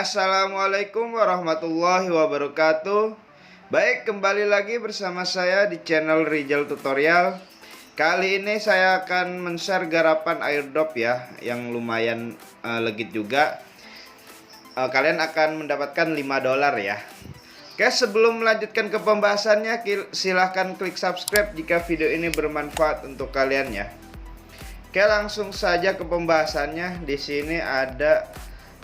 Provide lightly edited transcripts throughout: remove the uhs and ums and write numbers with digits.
Assalamualaikum warahmatullahi wabarakatuh. Baik, kembali lagi bersama saya di channel Rizal Tutorial. Kali ini saya akan men-share garapan airdrop ya, yang lumayan legit juga. Kalian akan mendapatkan $5 ya. Oke, sebelum melanjutkan ke pembahasannya, silahkan klik subscribe jika video ini bermanfaat untuk kalian ya. Oke, langsung saja ke pembahasannya. Di sini ada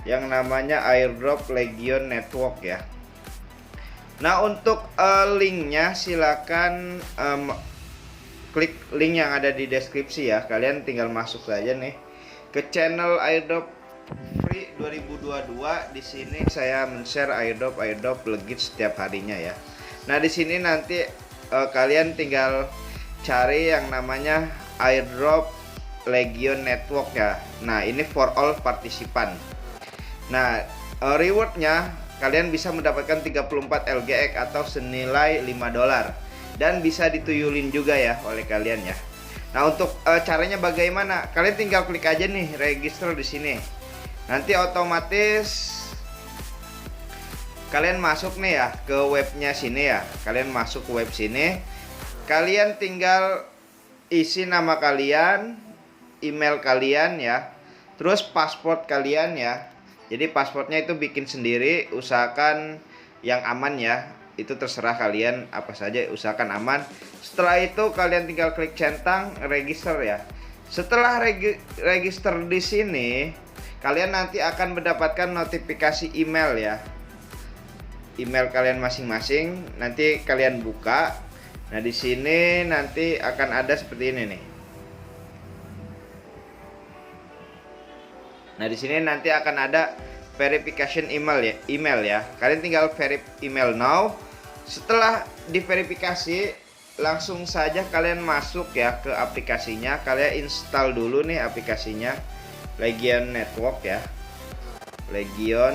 yang namanya airdrop Legion Network ya. Nah, untuk linknya silakan klik link yang ada di deskripsi ya. Kalian tinggal masuk saja nih ke channel airdrop free 2022. Di sini saya men-share airdrop legit setiap harinya ya. Nah, di sini nanti kalian tinggal cari yang namanya airdrop Legion Network ya. Nah, ini for all partisipan. Nah, rewardnya kalian bisa mendapatkan 34 LGX atau senilai $5 dan bisa dituyulin juga ya oleh kalian ya. Nah, untuk caranya bagaimana? Kalian tinggal klik aja nih register di sini. Nanti otomatis kalian masuk nih ya ke webnya sini ya. Kalian masuk ke web sini. Kalian tinggal isi nama kalian, email kalian ya. Terus paspor kalian ya. Jadi pasportnya itu bikin sendiri, usahakan yang aman ya. Itu terserah kalian apa saja, usahakan aman. Setelah itu kalian tinggal klik centang register ya. Setelah register di sini, kalian nanti akan mendapatkan notifikasi email ya. Email kalian masing-masing nanti kalian buka. Nah, di sini nanti akan ada seperti ini nih. Nah, di sini nanti akan ada verification email ya. Kalian tinggal verify email now. Setelah diverifikasi, langsung saja kalian masuk ya ke aplikasinya. Kalian install dulu nih aplikasinya Legion Network ya. Legion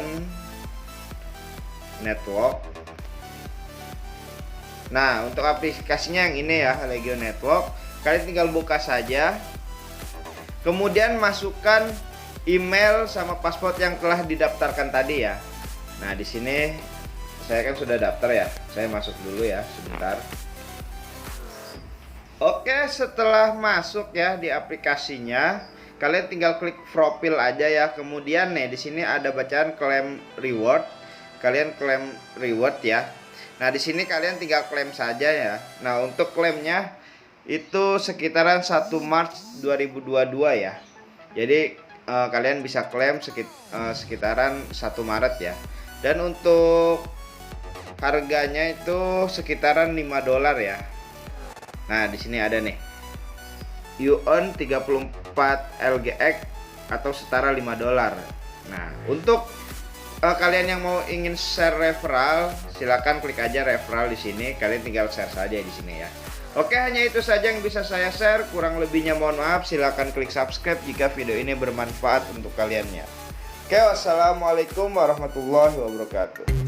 Network. Nah, untuk aplikasinya yang ini ya, Legion Network. Kalian tinggal buka saja. Kemudian masukkan email sama paspor yang telah didaftarkan tadi ya. Nah, di sini saya kan sudah daftar ya. Saya masuk dulu ya sebentar. Oke, setelah masuk ya di aplikasinya, kalian tinggal klik profil aja ya. Kemudian nih di sini ada bacaan claim reward. Kalian claim reward ya. Nah, di sini kalian tinggal klaim saja ya. Nah, untuk klaimnya itu sekitaran 1 Maret 2022 ya. Jadi kalian bisa klaim sekitaran 1 Maret ya. Dan untuk harganya itu sekitaran $5 ya. Nah, di sini ada nih. You earn 34 LGX atau setara $5. Nah, untuk kalian yang mau ingin share referral, silakan klik aja referral di sini. Kalian tinggal share saja di sini ya. Oke, hanya itu saja yang bisa saya share. Kurang lebihnya mohon maaf. Silahkan klik subscribe jika video ini bermanfaat untuk kalian ya. Oke, wassalamualaikum warahmatullahi wabarakatuh.